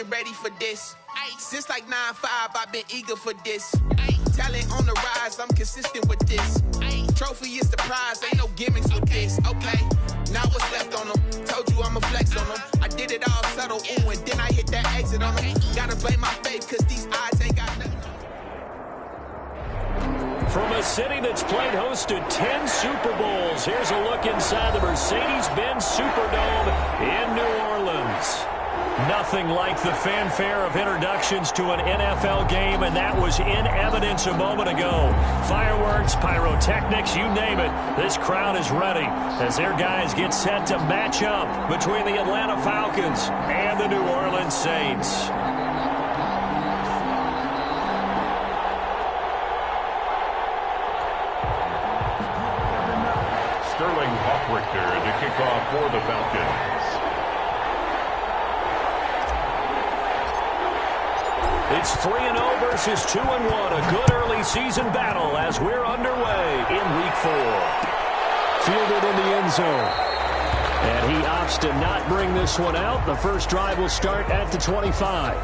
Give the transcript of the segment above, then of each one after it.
ready for this. Since like 9-5, I've been eager for this. Talent on the rise, I'm consistent with this. Trophy is the prize, ain't no gimmicks with this. Okay, now what's left on them? Told you I'ma flex on them. I did it all subtle, ooh, and then I hit that exit on them. Gotta blame my faith, cause these odds ain't got nothing. From a city that's played host to 10 Super Bowls, here's a look inside the Mercedes-Benz Superdome in New Orleans. Nothing like the fanfare of introductions to an NFL game, and that was in evidence a moment ago. Fireworks, pyrotechnics, you name it. This crowd is ready as their guys get set to match up between the Atlanta Falcons and the New Orleans Saints. Sterling Hawk-Richter to kick off for the Falcons. It's 3-0 versus 2-1. A good early season battle as we're underway in Week 4. Fielded in the end zone. And he opts to not bring this one out. The first drive will start at the 25.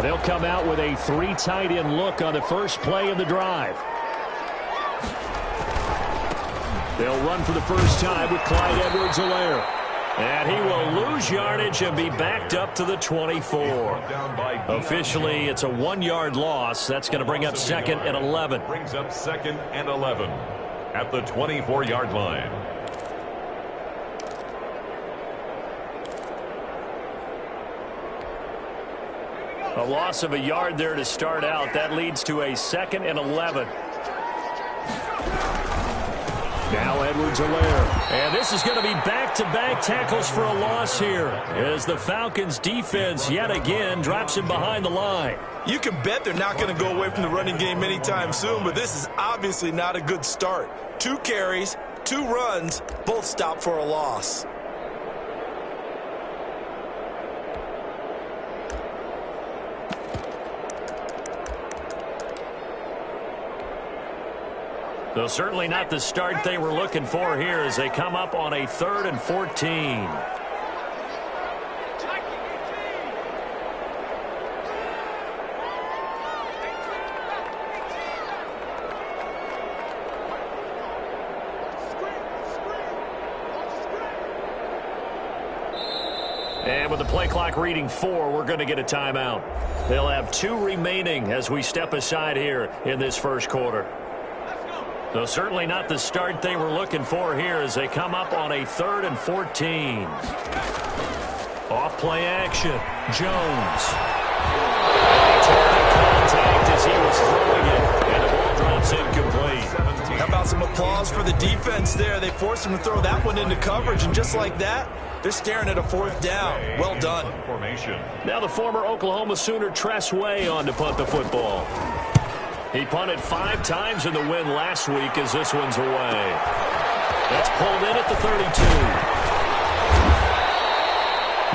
They'll come out with a 3 tight end look on the first play of the drive. They'll run for the first time with Clyde Edwards-Helaire. And he will lose yardage and be backed up to the 24. Officially, it's a 1-yard loss. That's going to bring up 2nd and 11. Brings up 2nd and 11 at the 24-yard line. A loss of a yard there to start out. That leads to a 2nd and 11. Now Edwards-Helaire. And this is going to be back-to-back tackles for a loss here as the Falcons defense yet again drops him behind the line. You can bet they're not going to go away from the running game anytime soon, but this is obviously not a good start. 2 carries, 2 runs, both stopped for a loss. So certainly not the start they were looking for here as they come up on a 3rd and 14. And with the play clock reading 4, we're going to get a timeout. They'll have 2 remaining as we step aside here in this first quarter. So certainly not the start they were looking for here as they come up on a 3rd and 14. Off play action. Jones. Contact as he was throwing it, and the ball drops incomplete. How about some applause for the defense there? They forced him to throw that one into coverage, and just like that, they're staring at a 4th down. Well done. Now the former Oklahoma Sooner Tress Way on to punt the football. He punted 5 times in the win last week as this one's away. That's pulled in at the 32.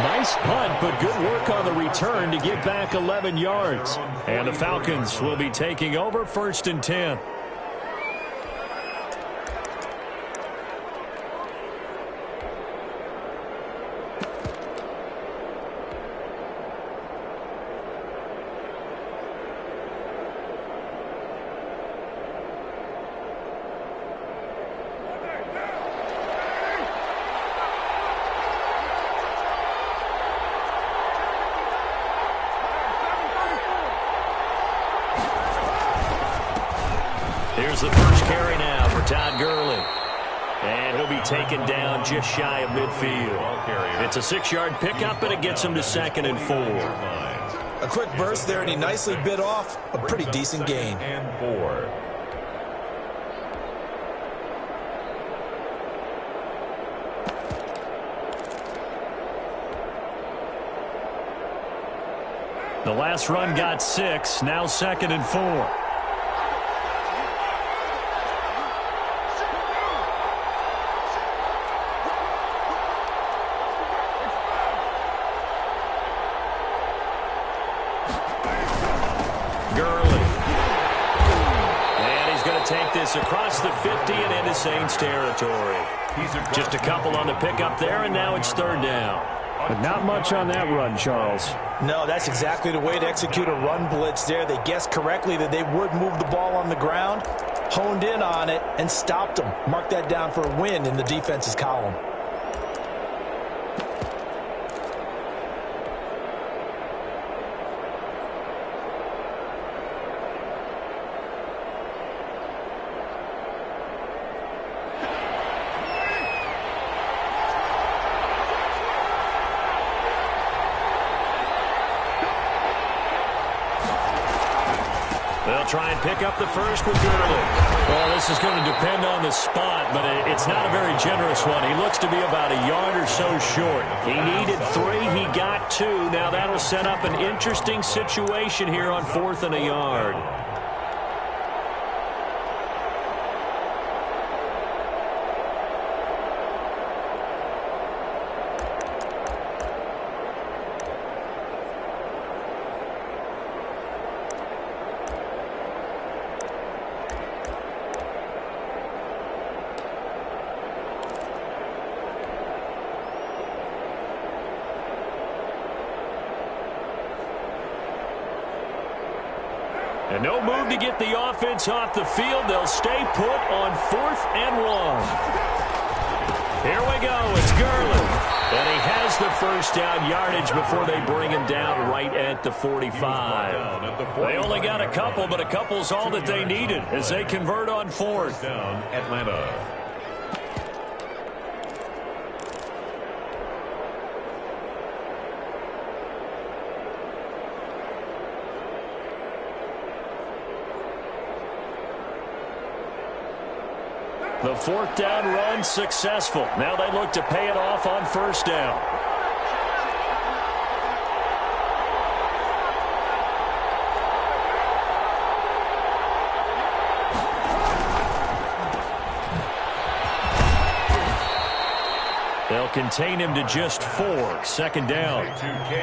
Nice punt, but good work on the return to get back 11 yards. And the Falcons will be taking over 1st and 10. Here's the first carry now for Todd Gurley. And he'll be taken down just shy of midfield. It's a 6-yard pickup, and it gets him to 2nd and 4. A quick burst there, and he nicely bit off a pretty decent gain. And 4. The last run got 6, now 2nd and 4. Gurley. And he's going to take this across the 50 and into Saints territory. Just a couple on the pickup there, and now it's third down. But not much on that run, Charles. No, that's exactly the way to execute a run blitz there. They guessed correctly that they would move the ball on the ground, honed in on it, and stopped them. Mark that down for a win in the defense's column. They'll try and pick up the first with Gurley. Well, this is going to depend on the spot, but it's not a very generous one. He looks to be about a yard or so short. He needed 3. He got 2. Now that'll set up an interesting situation here on 4th and a yard. And no move to get the offense off the field. They'll stay put on 4th and 1. Here we go. It's Gurley. And he has the first down yardage before they bring him down right at the 45. They only got a couple, but a couple's all that they needed as they convert on 4th. Down, Atlanta. The 4th down run successful. Now they look to pay it off on 1st down. They'll contain him to just 4. 2nd down.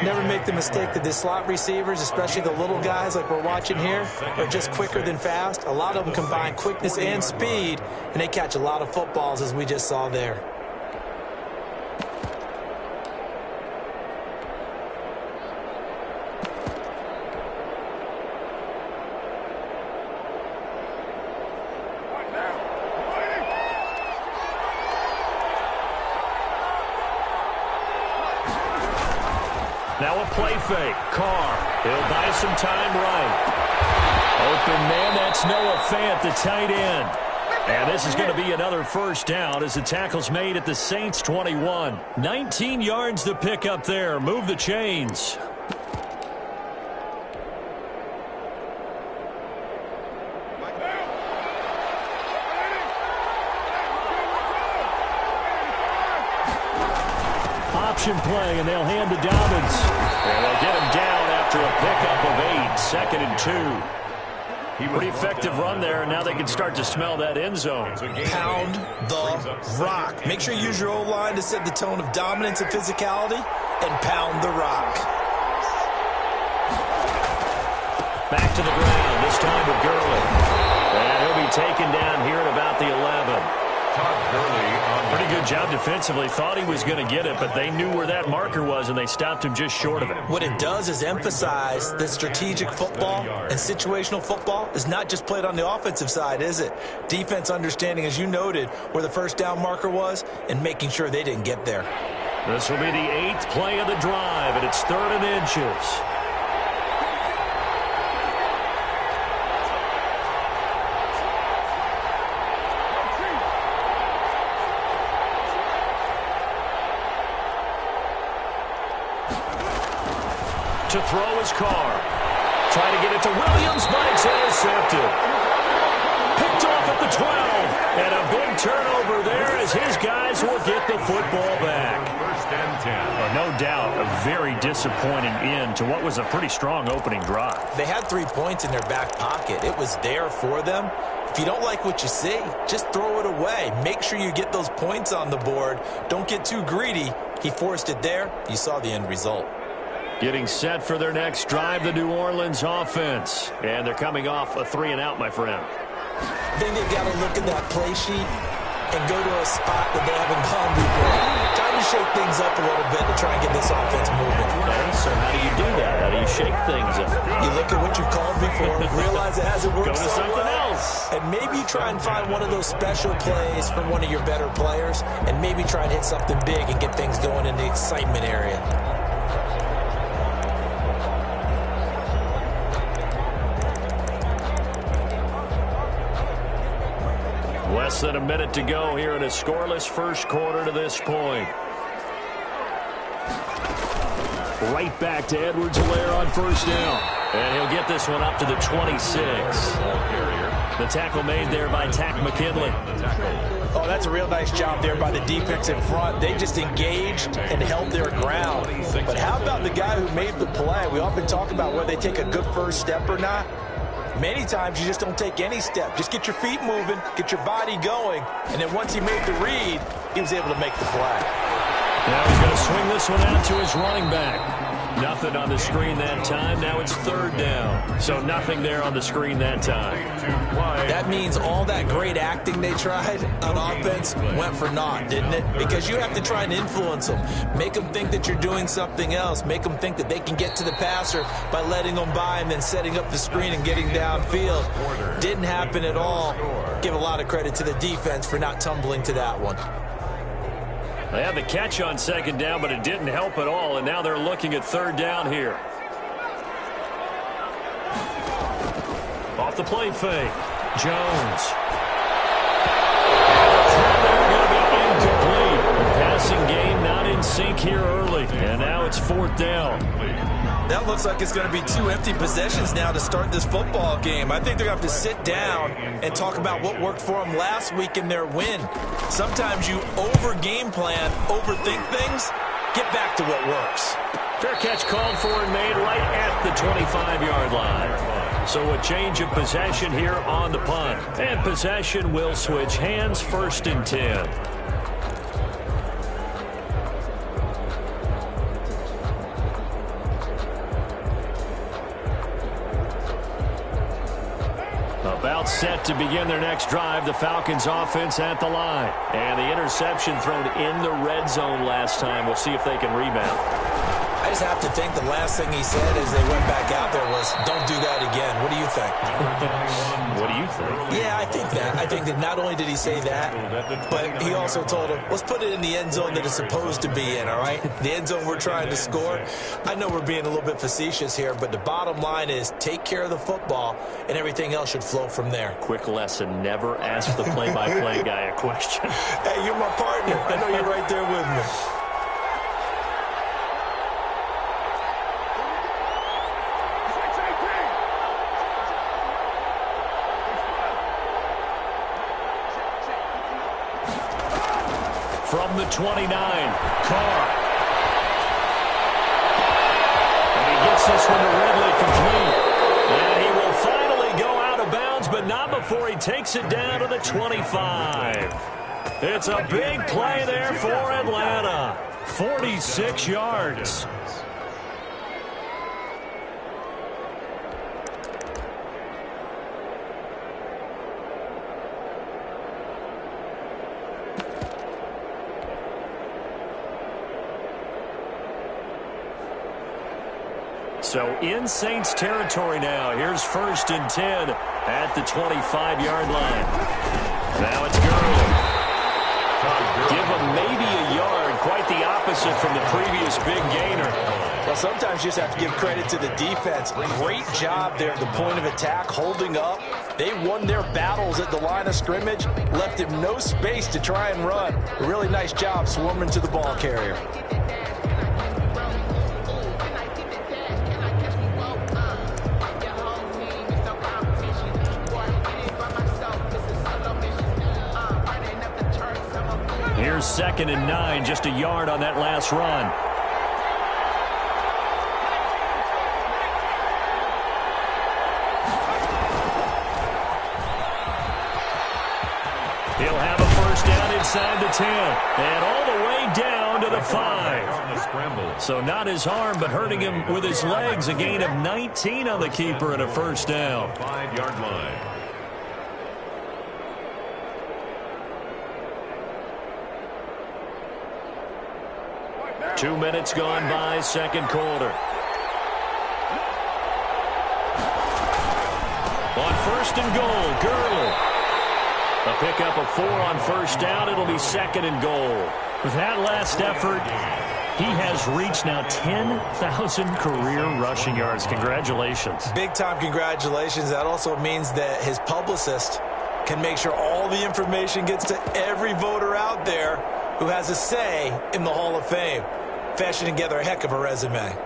Never make the mistake that the slot receivers, especially the little guys like we're watching here, are just quicker than fast. A lot of them combine quickness and speed, and they catch a lot of footballs, as we just saw there. Now a play fake. Carr. He'll buy some time right. Open man, that's Noah Fant, the tight end. And this is going to be another 1st down as the tackle's made at the Saints 21. 19 yards to pick up there. Move the chains. Option play, and they'll hand to Dobbins. And they'll get him down after a pickup of 8. 2nd and 2. Pretty effective run there, and now they can start to smell that end zone. Pound the rock. Make sure you use your O-line to set the tone of dominance and physicality, and pound the rock. Back to the ground, this time with Gurley. And he'll be taken down here at about the 11. Pretty good job defensively. Thought he was going to get it, but they knew where that marker was, and they stopped him just short of it. What it does is emphasize that strategic football and situational football is not just played on the offensive side, is it? Defense understanding, as you noted, where the 1st down marker was and making sure they didn't get there. This will be the 8th play of the drive, and it's 3rd and inches. To throw his Carr. Trying to get it to Williams, but it's intercepted. Picked off at the 12. And a big turnover there as his guys will get the football back. 1st and 10. No doubt a very disappointing end to what was a pretty strong opening drive. They had 3 points in their back pocket. It was there for them. If you don't like what you see, just throw it away. Make sure you get those points on the board. Don't get too greedy. He forced it there. You saw the end result. Getting set for their next drive, the New Orleans offense. And they're coming off a 3-and-out, my friend. I think they've got to look at that play sheet and go to a spot that they haven't gone before. Time to shake things up a little bit to try and get this offense moving. Okay, so how do you do that? How do you shake things up? You look at what you called before, realize it hasn't worked Go to so something well, else. and maybe you try and find one of those special plays from one of your better players, and maybe try and hit something big and get things going in the excitement area. Less than a minute to go here in a scoreless first quarter to this point. Right back to Edwards-Helaire on first down. And he'll get this one up to the 26. The tackle made there by Tack McKinley. Oh, that's a real nice job there by the defense in front. They just engaged and held their ground. But how about the guy who made the play? We often talk about whether they take a good first step or not. Many times you just don't take any step. Just get your feet moving, get your body going, and then once he made the read, he was able to make the play. Now he's going to swing this one out to his running back. Nothing on the screen that time. Now it's third down. So nothing there on the screen that time. That means all that great acting they tried on offense went for naught, didn't it? Because you have to try and influence them. Make them think that you're doing something else. Make them think that they can get to the passer by letting them by and then setting up the screen and getting downfield. Didn't happen at all. Give a lot of credit to the defense for not tumbling to that one. They had the catch on second down, but it didn't help at all, and now they're looking at third down here. Off the play fake. Jones. Going to be incomplete. Passing game not in sync here early, and now it's fourth down. That looks like it's going to be 2 empty possessions now to start this football game. I think they're going to have to sit down and talk about what worked for them last week in their win. Sometimes you over-game plan, overthink things, get back to what works. Fair catch called for and made right at the 25-yard line. So a change of possession here on the punt. And possession will switch hands, first and 10. About set to begin their next drive, the Falcons offense at the line. And the interception thrown in the red zone last time. We'll see if they can rebound. I just have to think the last thing he said as they went back out there was, don't do that again. What do you think? What do you think? Yeah, I think that. I think that not only did he say that, but he also told him, let's put it in the end zone that it's supposed to be in, all right? The end zone we're trying to score. I know we're being a little bit facetious here, but the bottom line is take care of the football, and everything else should flow from there. Quick lesson, never ask the play-by-play guy a question. Hey, you're my partner. I know you're right there with me. From the 29, Carr. And he gets this one to Ridley complete. And he will finally go out of bounds, but not before he takes it down to the 25. It's a big play there for Atlanta. 46 yards. So in Saints territory now. Here's first and 10 at the 25-yard line. Now it's Gurley. Give him maybe a yard. Quite the opposite from the previous big gainer. Well, sometimes you just have to give credit to the defense. Great job there at the point of attack, holding up. They won their battles at the line of scrimmage, left him no space to try and run. A really nice job swarming to the ball carrier. Here's second and 9, just a yard on that last run. He'll have a first down inside the 10, and all the way down to the 5. on the scramble. So not his arm, but hurting him with his legs. A gain of 19 on the keeper and a first down. 5-yard line. Two minutes gone by, second quarter. On first and goal, Gurley. A pickup of 4 on first down. It'll be second and goal. With that last effort, he has reached now 10,000 career rushing yards. Congratulations. Big-time congratulations. That also means that his publicist can make sure all the information gets to every voter out there who has a say in the Hall of Fame. Fashioning together a heck of a resume.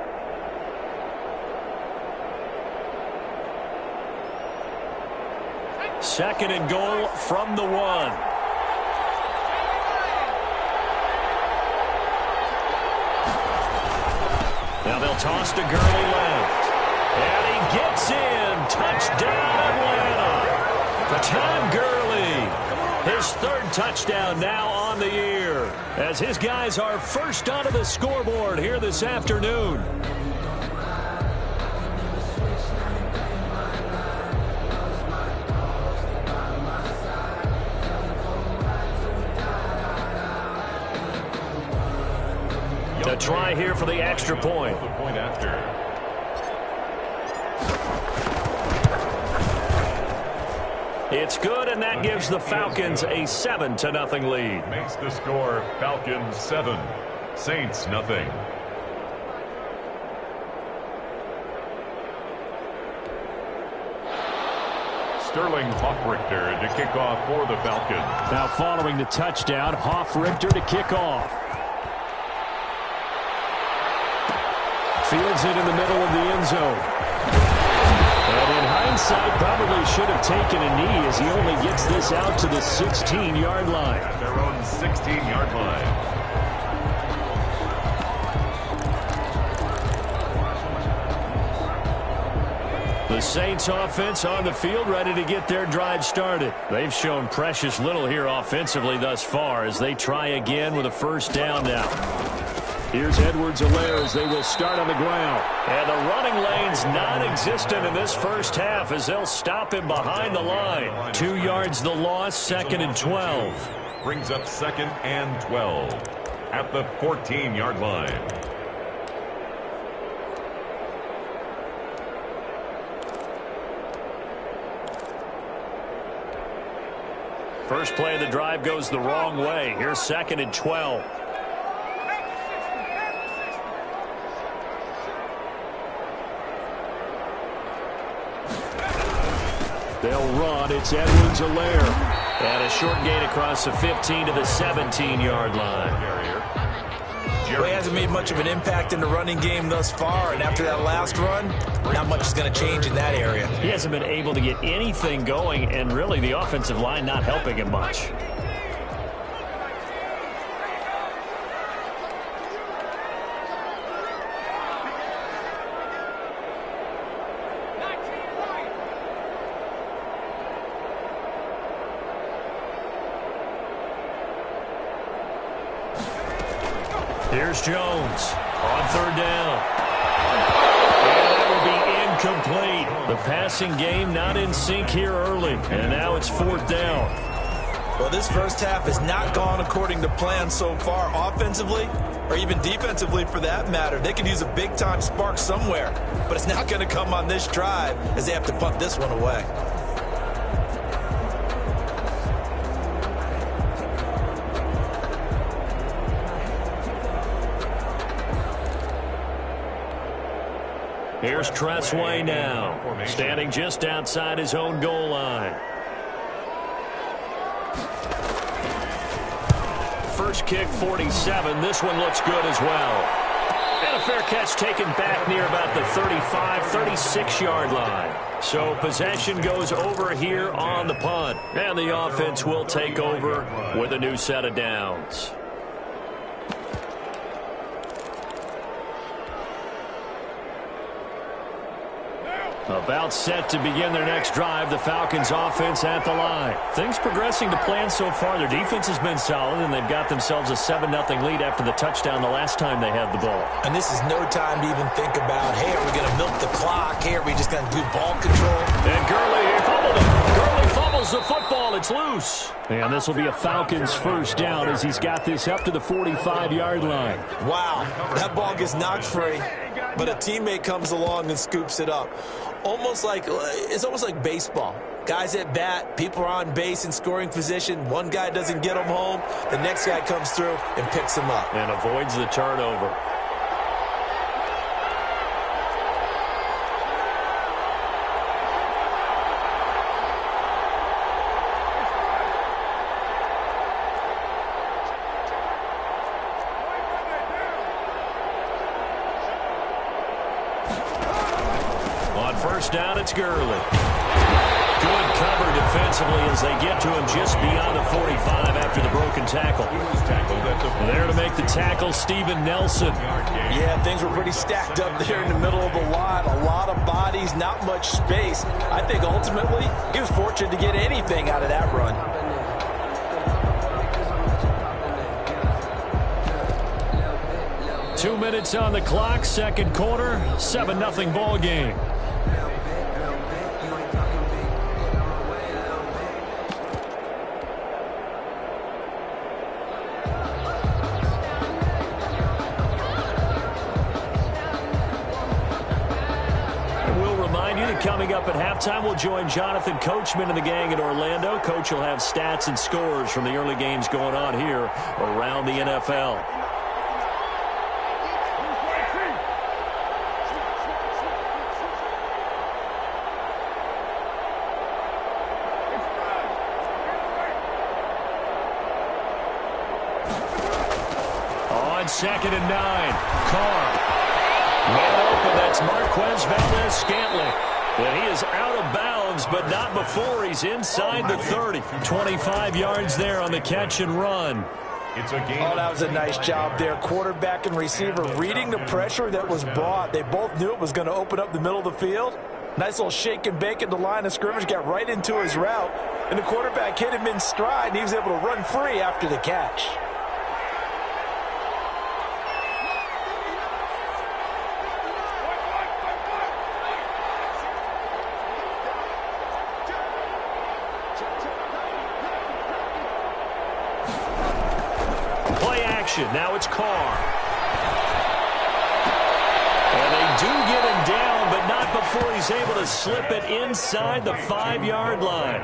Second and goal from the 1. Now they'll toss to Gurley left. And he gets in. Touchdown, Atlanta. Todd Gurley. His third touchdown now on the year. As his guys are first onto the scoreboard here this afternoon. To try here for the extra point. The point after. It's good, and that gives the Falcons a 7-0 lead. Makes the score Falcons 7, Saints nothing. Sterling Hoffrichter to kick off for the Falcons. Now following the touchdown, Hoffrichter to kick off. Fields it in the middle of the end zone. And in hindsight, probably should have taken a knee as he only gets this out to the 16-yard line. At their own 16-yard line. The Saints offense on the field, ready to get their drive started. They've shown precious little here offensively thus far as they try again with a first down now. Here's Edwards-Helaire as they will start on the ground. And the running lane's non-existent in this first half as they'll stop him behind the line. 2 yards the loss, second and 12. Brings up second and 12 at the 14-yard line. First play of the drive goes the wrong way. Here's second and 12. They'll run. It's Edwards-Helaire. And a short gain across the 15 to the 17-yard line. Well, he hasn't made much of an impact in the running game thus far, and after that last run, not much is going to change in that area. He hasn't been able to get anything going, and really the offensive line not helping him much. Here's Jones on third down. And that will be incomplete. The passing game not in sync here early. And now it's fourth down. Well, this first half has not gone according to plan so far offensively or even defensively for that matter. They could use a big-time spark somewhere, but it's not going to come on this drive as they have to punt this one away. Here's Tressway now, standing just outside his own goal line. First kick, 47. This one looks good as well. And a fair catch taken back near about the 35, 36-yard line. So possession goes over here on the punt. And the offense will take over with a new set of downs. About set to begin their next drive, the Falcons offense at the line. Things progressing to plan so far. Their defense has been solid, and they've got themselves a 7-0 lead after the touchdown the last time they had the ball. And this is no time to even think about, hey, are we going to milk the clock? Hey, are we just going to do ball control? And Gurley fumbled it. Gurley fumbles the football. It's loose. And this will be a Falcons first down as he's got this up to the 45-yard line. Wow, that ball gets knocked free, but a teammate comes along and scoops it up. It's almost like baseball. Guys at bat, people are on base in scoring position. One guy doesn't get them home. The next guy comes through and picks them up. And avoids the turnover. First down, it's Gurley. Good cover defensively as they get to him just beyond the 45 after the broken tackle. There to make the tackle, Steven Nelson. Yeah, things were pretty stacked up there in the middle of the line. A lot of bodies, not much space. I think ultimately he was fortunate to get anything out of that run. Two minutes on the clock, second quarter, 7-0 ball game. Coming up at halftime, we'll join Jonathan Coachman and the gang in Orlando. Coach will have stats and scores from the early games going on here around the NFL. On 2nd and 9, Carr. Man open, that's Marquez Valdes-Scantling. And he is out of bounds, but not before he's inside the 30. 25 yards there on the catch and run. It's a game. Oh, that was a nice job there. Quarterback and receiver reading the pressure that was brought. They both knew it was going to open up the middle of the field. Nice little shake and bake at the line of scrimmage, got right into his route. And the quarterback hit him in stride, and he was able to run free after the catch. Now it's Carr. And they do get him down, but not before he's able to slip it inside the 5-yard line.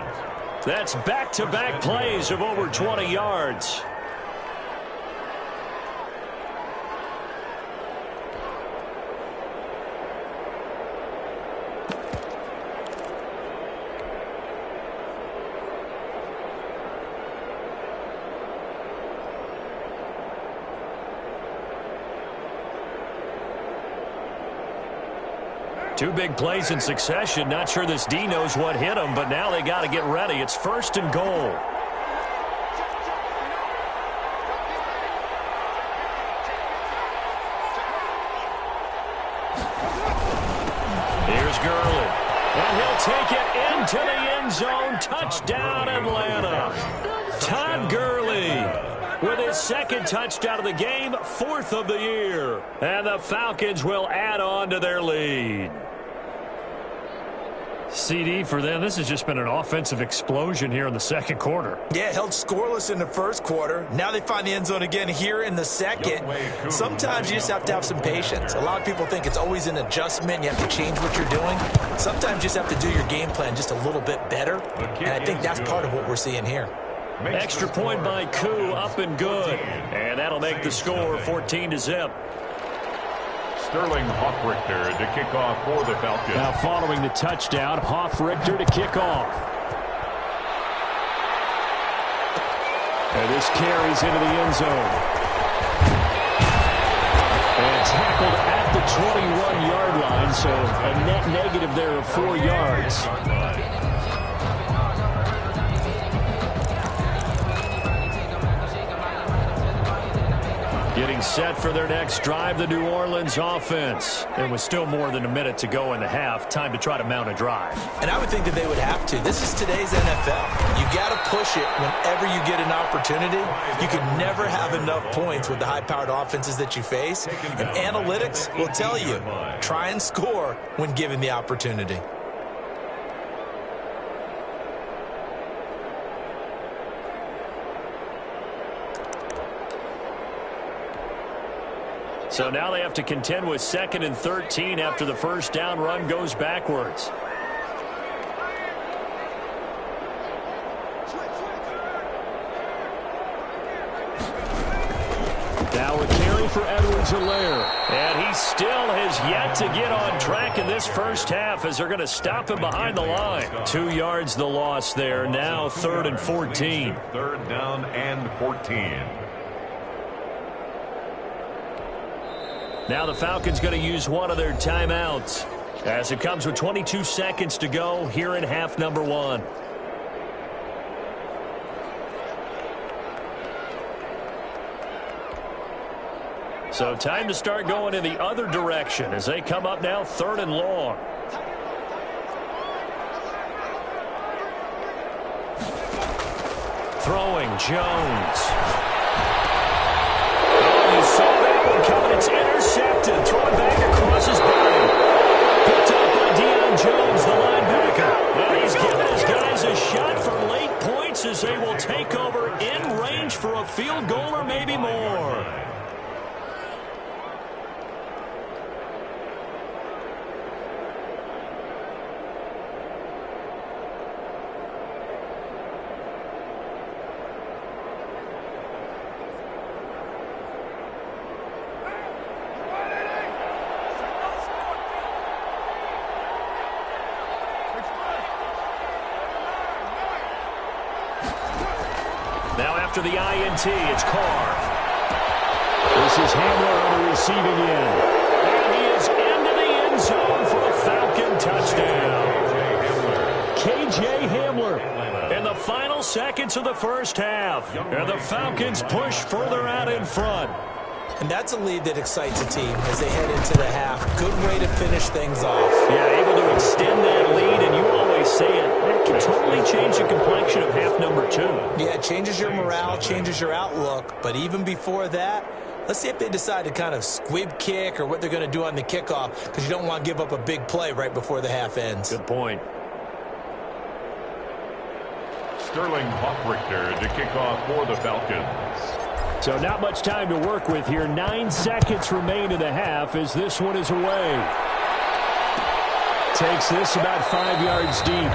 That's back-to-back plays of over 20 yards. Two big plays in succession. Not sure this D knows what hit him, but now they got to get ready. It's 1st and goal. Here's Gurley. And he'll take it into the end zone. Touchdown, Atlanta. Todd Gurley with his 2nd touchdown of the game, 4th of the year. And the Falcons will add on to their lead. CD for them. This has just been an offensive explosion here in the second quarter. Yeah, held scoreless in the first quarter. Now they find the end zone again here in the second. Sometimes you just have to have some patience. A lot of people think it's always an adjustment. You have to change what you're doing. Sometimes you just have to do your game plan just a little bit better. And I think that's part of what we're seeing here. Extra point by Koo, up and good. And that'll make the score 14-0. Sterling Hoffrichter to kick off for the Falcons. Now following the touchdown, Hoffrichter to kick off. And this carries into the end zone. And tackled at the 21-yard line, so a net negative there of 4 yards. Getting Getting set for their next drive, the New Orleans offense. And with still more than a minute to go in the half, time to try to mount a drive. And I would think that they would have to. This is today's NFL. You got to push it whenever you get an opportunity. You can never have enough points with the high-powered offenses that you face. And analytics will tell you, try and score when given the opportunity. So now they have to contend with 2nd and 13 after the first down run goes backwards. Now a carry for Edwards-Helaire. And he still has yet to get on track in this first half as they're going to stop him behind the line. 2 yards the loss there. Now 3rd and 14. 3rd down and 14. Now the Falcons going to use one of their timeouts as it comes with 22 seconds to go here in half number 1. So time to start going in the other direction as they come up now 3rd and long. Throwing Jones. Oh, you saw that one coming. It's intercepted. Thrown back across his body. Picked up by Deion Jones, the linebacker. And he's giving his guys a shot for late points as they will take over in range for a field goal or maybe more. After the INT, it's Carr. This is Hamler on the receiving end. And he is into the end zone for a Falcon touchdown. K.J. Hamler. In the final seconds of the first half, and the Falcons push further out in front. And that's a lead that excites a team as they head into the half. Good way to finish things off. Yeah, able to extend that lead, and you always say it, that can totally change the complexion of half number 2. Yeah, it changes your morale, changes your outlook. But even before that, let's see if they decide to kind of squib kick or what they're going to do on the kickoff, because you don't want to give up a big play right before the half ends. Good point. Sterling Hockrichter to kick off for the Falcons. So not much time to work with here. 9 seconds remain in the half as this one is away. Takes this about 5 yards deep.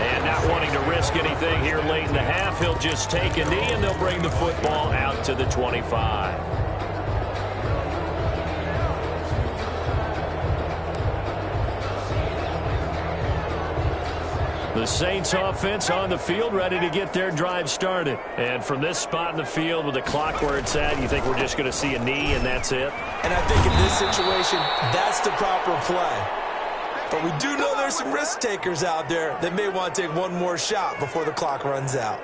And not wanting to risk anything here late in the half, he'll just take a knee and they'll bring the football out to the 25. The Saints offense on the field, ready to get their drive started. And from this spot in the field with the clock where it's at, you think we're just going to see a knee and that's it? And I think in this situation, that's the proper play. But we do know there's some risk takers out there that may want to take one more shot before the clock runs out.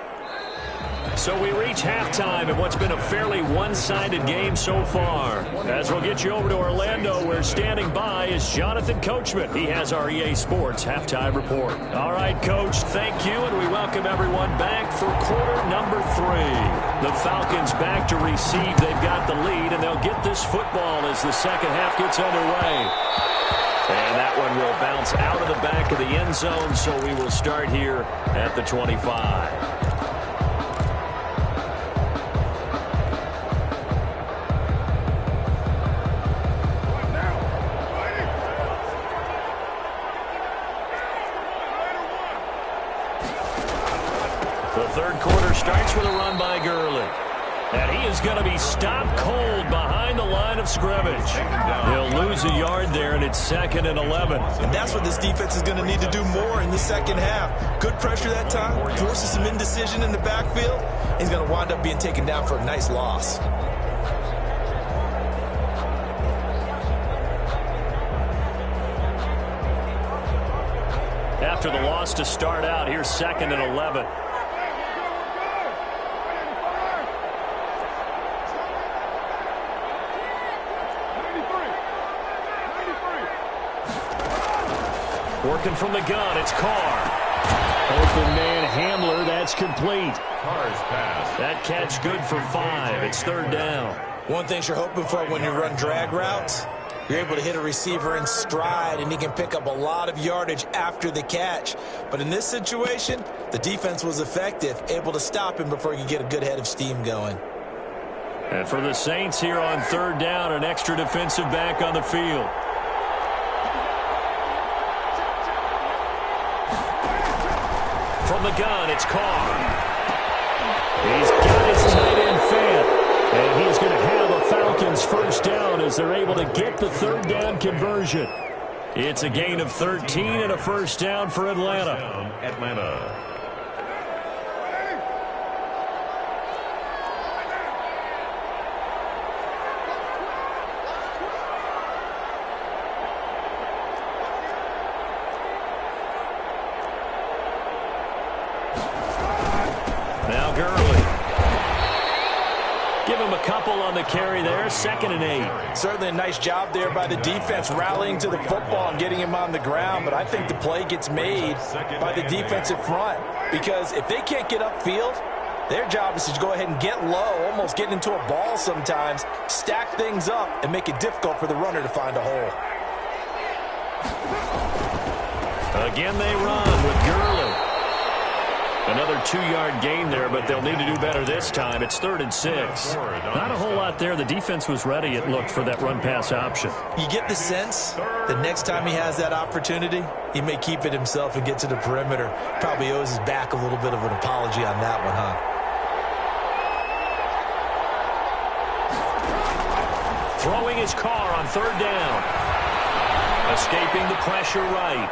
So we reach halftime in what's been a fairly one-sided game so far. As we'll get you over to Orlando, where standing by is Jonathan Coachman. He has our EA Sports halftime report. All right, Coach, thank you, and we welcome everyone back for quarter number 3. The Falcons back to receive. They've got the lead, and they'll get this football as the second half gets underway. And that one will bounce out of the back of the end zone, so we will start here at the 25. The third quarter starts with a run by Gurley. And he is going to be stopped cold behind the line of scrimmage. He'll lose a yard there, and it's 2nd and 11. And that's what this defense is going to need to do more in the second half. Good pressure that time, forces some indecision in the backfield. He's going to wind up being taken down for a nice loss. After the loss to start out, here's 2nd and 11. Working from the gun, it's Carr. Open man handler, that's complete. Carr's pass. That catch good for 5. It's 3rd down. One thing you're hoping for when you run drag routes, you're able to hit a receiver in stride, and he can pick up a lot of yardage after the catch. But in this situation, the defense was effective, able to stop him before he could get a good head of steam going. And for the Saints here on 3rd down, an extra defensive back on the field. From the gun, it's Carr. He's got his tight end fan. And he's going to have a Falcons 1st down as they're able to get the 3rd down conversion. It's a gain of 13 and a 1st down for Atlanta. Atlanta. Now Gurley. Give him a couple on the carry there, 2nd and 8. Certainly a nice job there by the defense rallying to the football and getting him on the ground, but I think the play gets made by the defensive front because if they can't get upfield, their job is to go ahead and get low, almost get into a ball sometimes, stack things up, and make it difficult for the runner to find a hole. Again they run with Gurley. Another 2-yard gain there, but they'll need to do better this time. It's 3rd and 6. Not a whole lot there. The defense was ready, it looked, for that run-pass option. You get the sense that next time he has that opportunity, he may keep it himself and get to the perimeter. Probably owes his back a little bit of an apology on that one, huh? Throwing his Carr on 3rd down. Escaping the pressure right.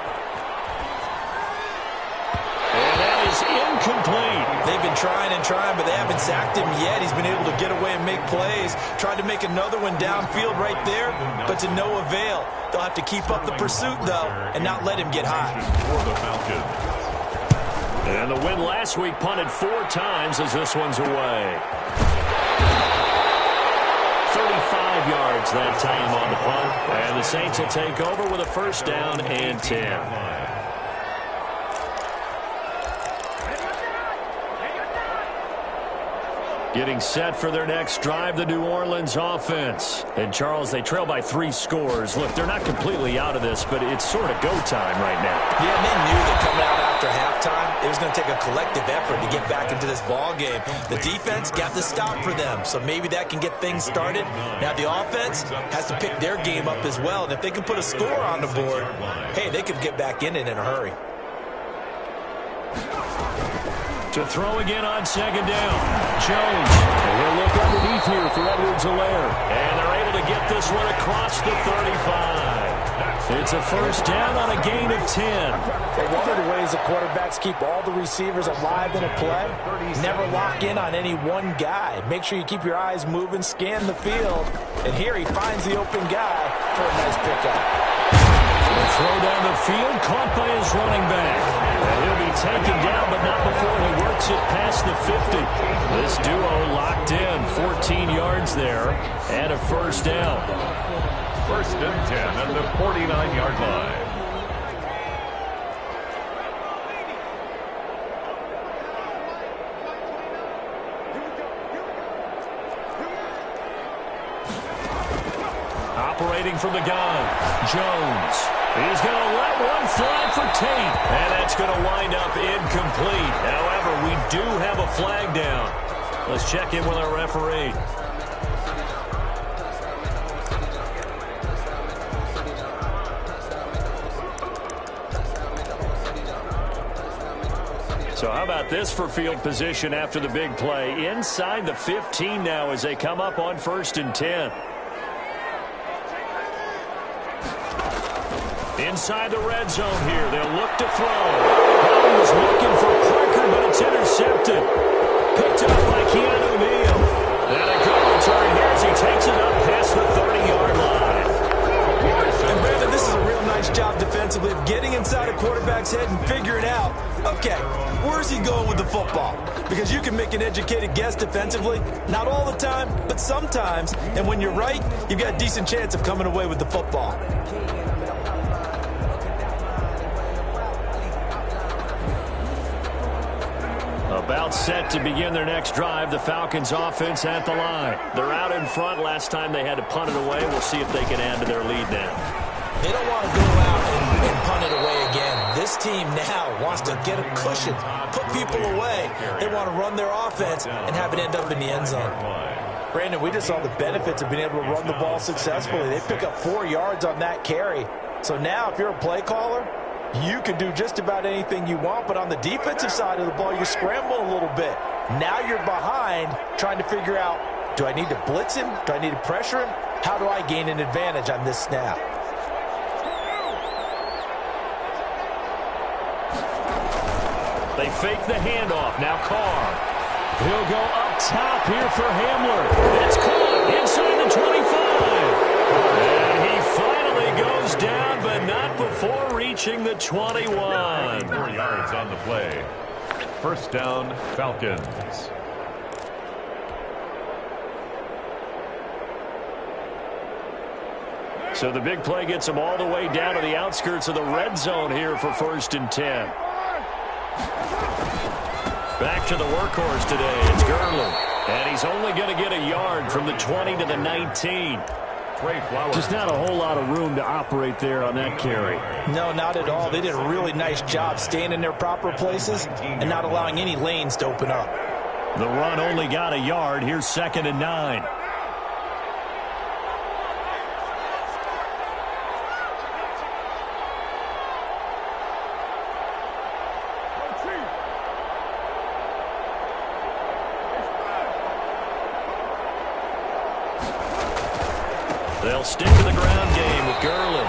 And that is incomplete. They've been trying and trying, but they haven't sacked him yet. He's been able to get away and make plays. Tried to make another one downfield right there, but to no avail. They'll have to keep up the pursuit, though, and not let him get hot. For the Falcons. And the win last week punted 4 times as this one's away. 35 yards that time on the punt. And the Saints will take over with a 1st down and 10. Getting set for their next drive, the New Orleans offense. And, Charles, they trail by 3 scores. Look, they're not completely out of this, but it's sort of go time right now. Yeah, and they knew that coming out after halftime, it was going to take a collective effort to get back into this ball game. The defense got the stop for them, so maybe that can get things started. Now the offense has to pick their game up as well, and if they can put a score on the board, hey, they could get back in it in a hurry. To throw again on 2nd down. Jones. And he'll look underneath here for Edwards-Helaire. And they're able to get this one across the 35. It's a 1st down on a gain of 10. Well, one of the ways the quarterbacks keep all the receivers alive in a play, never lock in on any one guy. Make sure you keep your eyes moving, scan the field. And here he finds the open guy for a nice pickup. Throw down the field, caught by his running back. And he'll be taken down, but not before he works it past the 50. This duo locked in, 14 yards there, and a 1st down. 1st and 10 at the 49-yard line. Operating from the gun, Jones. He's going to let one fly for Tate. And that's going to wind up incomplete. However, we do have a flag down. Let's check in with our referee. So how about this for field position after the big play? Inside the 15 now as they come up on 1st and 10. Inside the red zone here. They'll look to throw. Holmes looking for Parker, but it's intercepted. Picked up by Keanu Neal. And a good return here as he takes it up past the 30-yard line. And Brandon, this is a real nice job defensively of getting inside a quarterback's head and figuring out, okay, where's he going with the football? Because you can make an educated guess defensively. Not all the time, but sometimes. And when you're right, you've got a decent chance of coming away with the football. About set to begin their next drive. The Falcons offense at the line. They're out in front. Last time they had to punt it away. We'll see if they can add to their lead now. They don't want to go out and punt it away again. This team now wants to get a cushion, put people away. They want to run their offense and have it end up in the end zone. Brandon, we just saw the benefits of being able to run the ball successfully. They pick up 4 yards on that carry. So now if you're a play caller, you can do just about anything you want, but on the defensive side of the ball, you scramble a little bit. Now you're behind trying to figure out, do I need to blitz him? Do I need to pressure him? How do I gain an advantage on this snap? They fake the handoff. Now Carr. He'll go up top here for Hamler. It's caught inside the 25. And he finally goes down, but not before reaching the 21. 4 yards on the play. First down, Falcons. So the big play gets them all the way down to the outskirts of the red zone here for 1st and 10. Back to the workhorse today. It's Gurley. And he's only going to get a yard from the 20 to the 19. Just not a whole lot of room to operate there on that carry. No, not at all. They did a really nice job staying in their proper places and not allowing any lanes to open up. The run only got a yard. Here's 2nd and 9. They'll stick to the ground game with Gurley.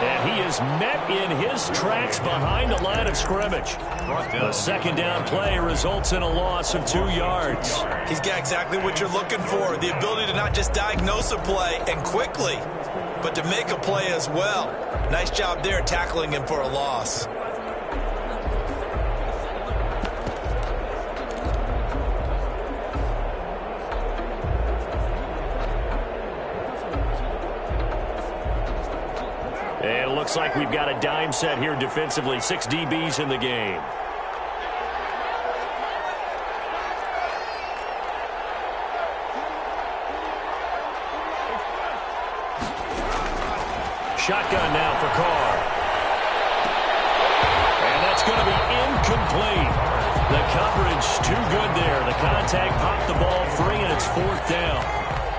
And he is met in his tracks behind the line of scrimmage. A 2nd down play results in a loss of 2 yards. He's got exactly what you're looking for, the ability to not just diagnose a play and quickly, but to make a play as well. Nice job there tackling him for a loss. And it looks like we've got a dime set here defensively. 6 DBs in the game. Shotgun now for Carr. And that's going to be incomplete. The coverage too good there. The contact popped the ball free, and it's 4th down.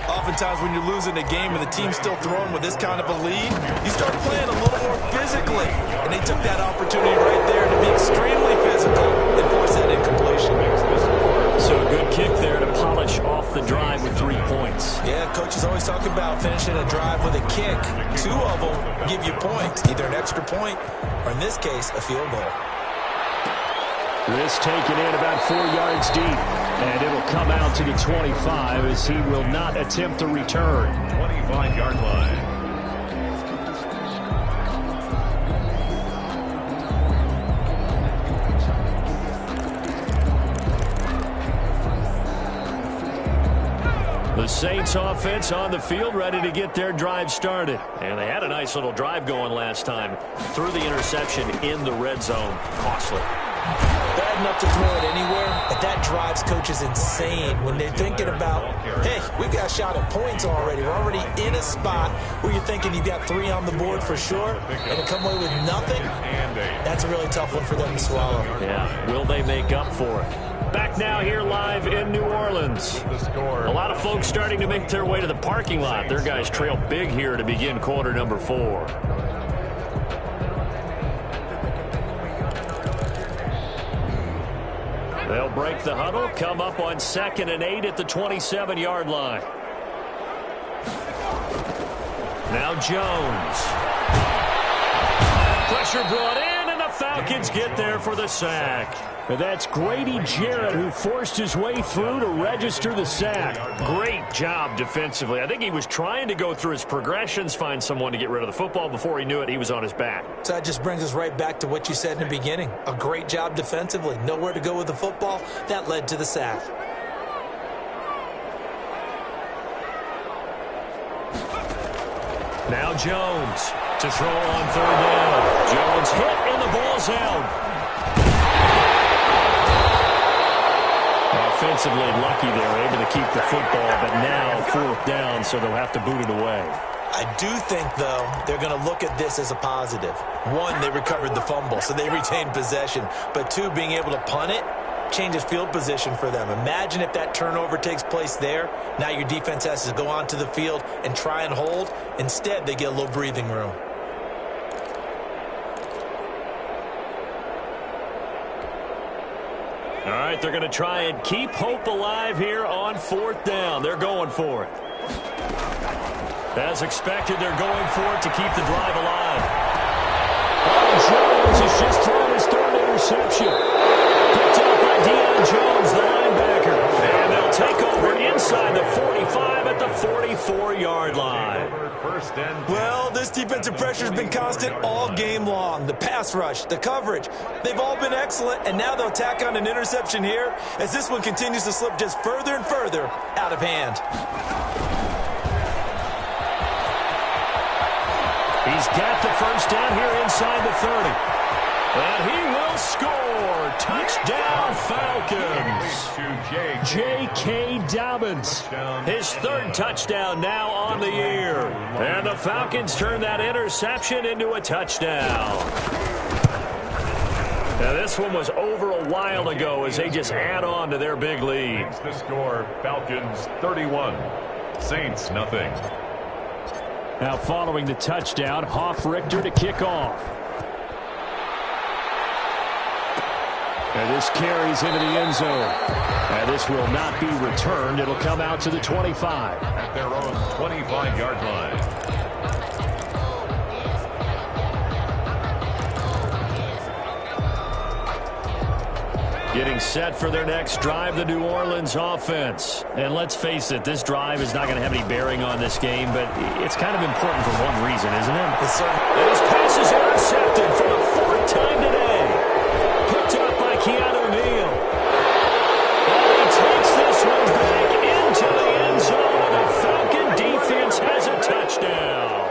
Oftentimes when you're losing a game and the team's still throwing with this kind of a lead, you start playing a little more physically. And they took that opportunity right there to be extremely physical and force that incompletion. So a good kick there to polish off the drive with 3 points. Yeah, coaches always talk about finishing a drive with a kick. 2 of them give you points, either an extra point or in this case, a field goal. This taken in about 4 yards deep, and it'll come out to the 25 as he will not attempt to return. 25-yard line. The Saints offense on the field ready to get their drive started. And they had a nice little drive going last time. Threw the interception in the red zone. Costly. Bad enough to throw it anywhere, but that drives coaches insane when they're thinking about, hey, we've got a shot at points already. We're already in a spot where you're thinking you've got 3 on the board for sure, and to come away with nothing, that's a really tough one for them to swallow. Yeah, will they make up for it? Back now here live in New Orleans. A lot of folks starting to make their way to the parking lot. Their guys trail big here to begin quarter number 4. They'll break the huddle, come up on 2nd and 8 at the 27-yard line. Now Jones. Pressure brought in, and the Falcons get there for the sack. And that's Grady Jarrett who forced his way through to register the sack. Great job defensively. I think he was trying to go through his progressions, find someone to get rid of the football. Before he knew it, he was on his back. So that just brings us right back to what you said in the beginning. A great job defensively. Nowhere to go with the football. That led to the sack. Now Jones to throw on 3rd down. Jones hit, and the ball's out. defensively lucky they were able to keep the football, but now 4th down, so they'll have to boot it away. I do think, though, they're going to look at this as a positive. 1, they recovered the fumble, so they retained possession. But 2, being able to punt it changes field position for them. Imagine if that turnover takes place there. Now your defense has to go onto the field and try and hold. Instead, they get a little breathing room. All right, they're going to try and keep hope alive here on 4th down. They're going for it. As expected, they're going for it to keep the drive alive. Jones has just thrown his 3rd interception. Picked up by Deion Jones, the linebacker. And they'll take over inside the 45 at the 44-yard line. Well, this defensive pressure has been constant all game long. The pass rush, the coverage, they've all been excellent, and now they'll tack on an interception here as this one continues to slip just further and further out of hand. He's got the 1st down here inside the 30. And he will score. Touchdown, Falcons. J.K. Dobbins. His 3rd touchdown now on the year. And the Falcons turn that interception into a touchdown. Now, this one was over a while ago as they just add on to their big lead. The score, Falcons 31, Saints nothing. Now following the touchdown, Hoff-Richter to kick off. And this carries into the end zone. And this will not be returned. It'll come out to the 25. At their own 25-yard line. Getting set for their next drive, the New Orleans offense. And let's face it, this drive is not going to have any bearing on this game, but it's kind of important for one reason, isn't it? Yes, sir. And his pass is intercepted for the 4th time today. Picked up by Keanu Neal. And he takes this one back into the end zone, and the Falcon defense has a touchdown.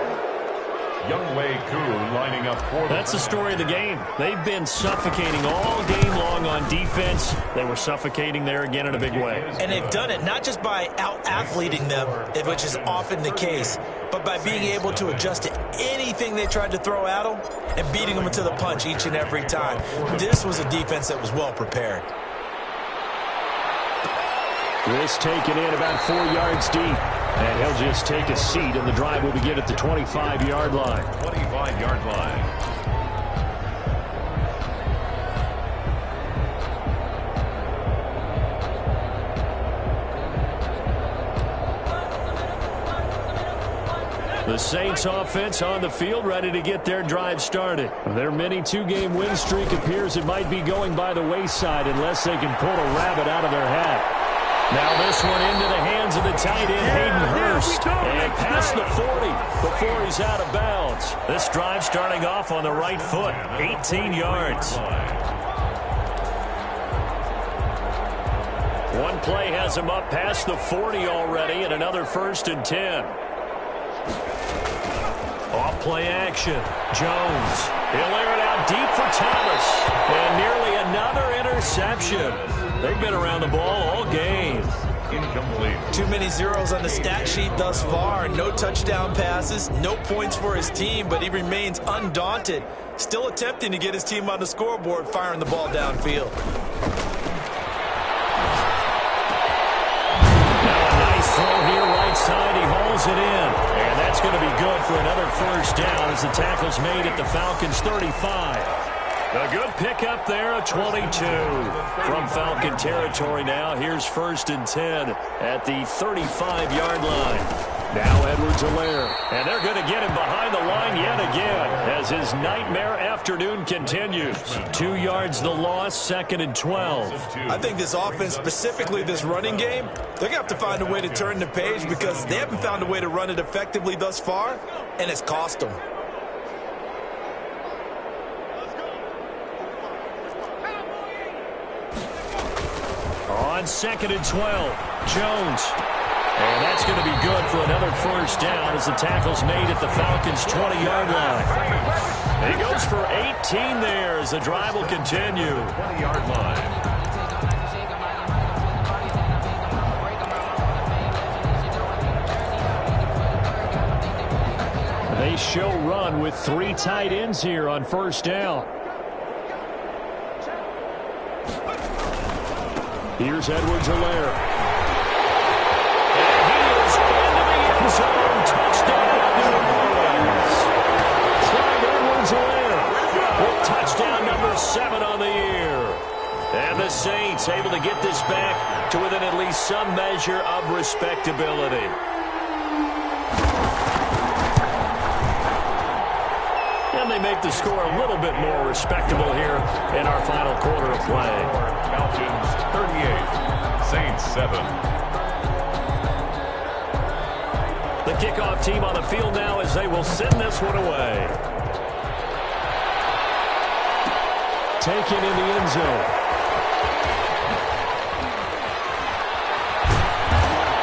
Younghoe Koo lining up for That's the story of the game. They've been suffocating all game long on defense. They were suffocating there again in a big way. And they've done it not just by out-athleting them, which is often the case, but by being able to adjust to anything they tried to throw at them and beating them to the punch each and every time. This was a defense that was well prepared. This taken in about 4 yards deep. And he'll just take a seat, and the drive will begin at the 25-yard line. 25-yard line. The Saints offense on the field, ready to get their drive started. Their mini 2-game win streak appears it might be going by the wayside unless they can pull a rabbit out of their hat. Now this one into the hands of the tight end, Hayden Hurst. And past the 40 before he's out of bounds. This drive starting off on the right foot, 18 yards. One play has him up past the 40 already, and another 1st and 10. Off play action. Jones. He'll air it out deep for Thomas. And nearly another interception. They've been around the ball all game. Incomplete. Too many zeros on the stat sheet thus far. No touchdown passes, no points for his team, but he remains undaunted. Still attempting to get his team on the scoreboard, firing the ball downfield. Now a nice throw here right side. He hauls it in. And that's going to be good for another 1st down as the tackle's made at the Falcons' 35. A good pickup there, a 22 from Falcon territory now. Here's 1st and 10 at the 35-yard line. Now Edwards-Helaire, and they're going to get him behind the line yet again as his nightmare afternoon continues. 2 yards the loss, 2nd and 12. I think this offense, specifically this running game, they're going to have to find a way to turn the page because they haven't found a way to run it effectively thus far, and it's cost them. On 2nd and 12, Jones. And that's going to be good for another 1st down as the tackle's made at the Falcons' 20-yard line. He goes for 18 there as the drive will continue. 20-yard line. They show run with 3 tight ends here on first down. Here's Edwards-Helaire. And he is into the end zone. Touchdown, New Orleans. Clyde Edwards-Helaire with touchdown number 7 on the year. And the Saints able to get this back to within at least some measure of respectability. And they make the score a little bit more respectable here in our final quarter of play. Falcons 38, Saints 7. The kickoff team on the field now as they will send this one away. Taken in the end zone.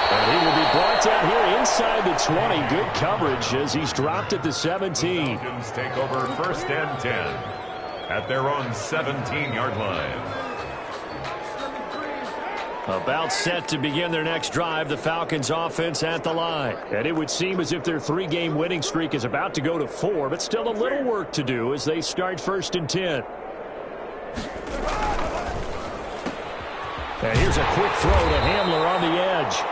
And he will be brought down here inside the 20. Good coverage as he's dropped at the 17. Falcons take over first and 10 at their own 17-yard line. About set to begin their next drive, the Falcons offense at the line. And it would seem as if their 3-game winning streak is about to go to 4, but still a little work to do as they start first and 10. And here's a quick throw to Hamler on the edge.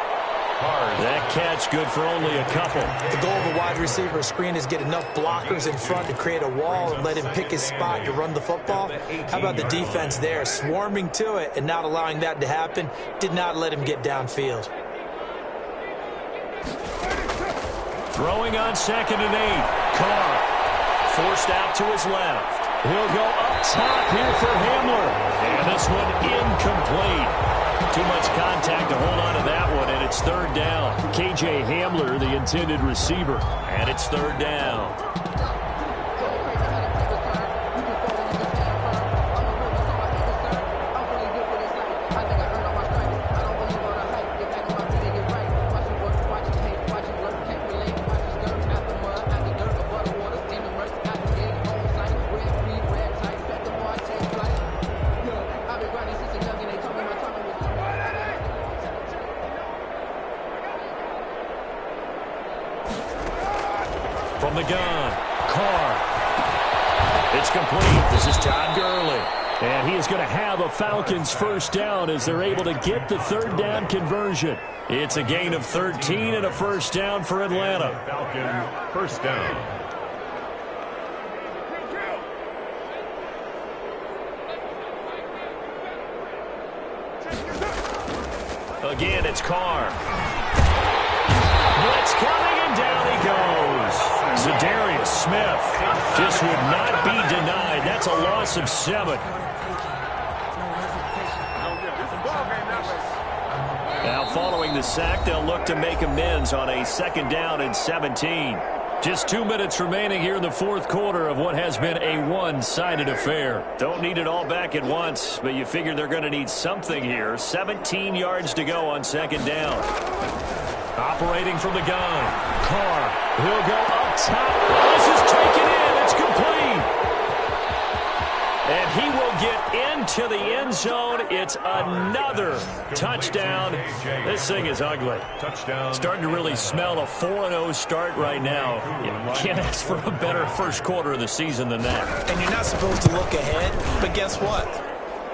That catch good for only a couple. The goal of a wide receiver screen is get enough blockers in front to create a wall and let him pick his spot to run the football. How about the defense there, swarming to it and not allowing that to happen? Did not let him get downfield. Throwing on 2nd and 8. Carr forced out to his left. He'll go up top here for Hamler. And this one incomplete. Too much contact to hold on to that one, and it's 3rd down. K.J. Hamler, the intended receiver, and it's 3rd down. From the gun, Carr. It's complete. This is Todd Gurley. And he is going to have a Falcons first down as they're able to get the 3rd down conversion. It's a gain of 13 and a first down for Atlanta. Falcon first down. Again, it's Carr. Blitz coming, and down he goes. Zadarius Smith just would not be denied. That's a loss of 7. Now, following the sack, they'll look to make amends on a 2nd down and 17. Just 2 minutes remaining here in the 4th quarter of what has been a one-sided affair. Don't need it all back at once, but you figure they're going to need something here. 17 yards to go on 2nd down. Operating from the gun. Carr. He'll go up top. This is taken in. It's complete. And he will get into the end zone. It's another touchdown. This thing is ugly. Starting to really smell a 4-0 start right now. You can't ask for a better first quarter of the season than that. And you're not supposed to look ahead, but guess what?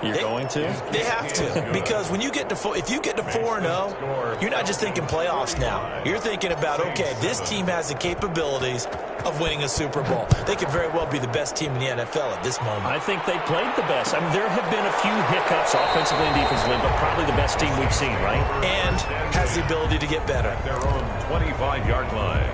You're going to? They have to, because when you get to if you get to 4-0, you're not just thinking playoffs now. You're thinking about, okay, this team has the capabilities of winning a Super Bowl. They could very well be the best team in the NFL at this moment. I think they played the best. I mean, there have been a few hiccups offensively and defensively, but probably the best team we've seen, right? And has the ability to get better. Their own 25-yard line.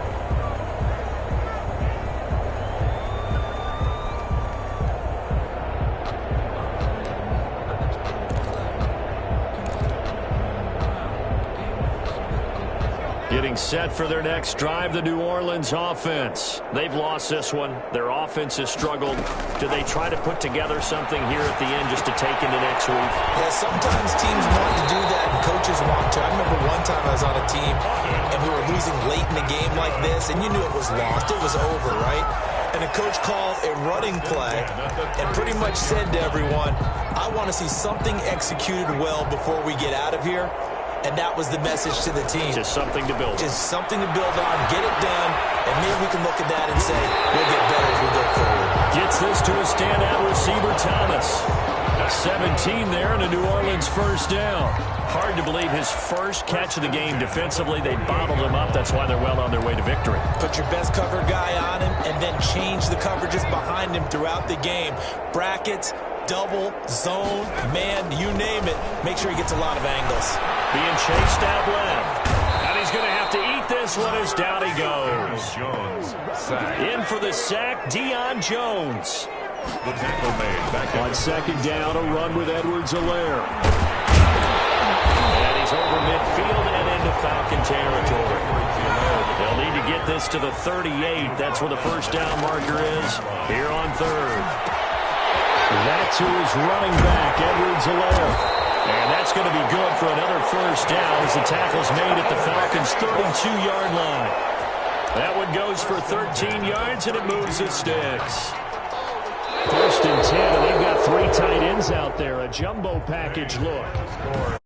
Getting set for their next drive, the New Orleans offense. They've lost this one. Their offense has struggled. Do they try to put together something here at the end just to take into next week? Yeah, sometimes teams want to do that and coaches want to. I remember one time I was on a team and we were losing late in the game like this, and you knew it was lost. It was over, right? And the coach called a running play and pretty much said to everyone, I want to see something executed well before we get out of here. and that was the message to the team. Just something to build. Just something to build on, get it done, and maybe we can look at that and say, we'll get better as we go forward. Gets this to a standout receiver, Thomas. 17 there and a New Orleans first down. Hard to believe his first catch of the game defensively. They bottled him up. That's why they're well on their way to victory. Put your best cover guy on him and then change the coverages behind him throughout the game. Brackets, double, zone, man, you name it. Make sure he gets a lot of angles. Being chased out left. And he's going to have to eat this one as down he goes. Jones, sack. In for the sack, Deion Jones. The tackle made. Back On second down, a run with Edwards-Helaire. And he's over midfield and into Falcon territory. They'll need to get this to the 38. That's where the first down marker is here on third. That's who is running back, Edwards-Helaire. And that's going to be good for another first down as the tackle's made at the Falcons' 32-yard line. That one goes for 13 yards, and it moves the sticks. First and 10, and they've got 3 tight ends out there. A jumbo package look.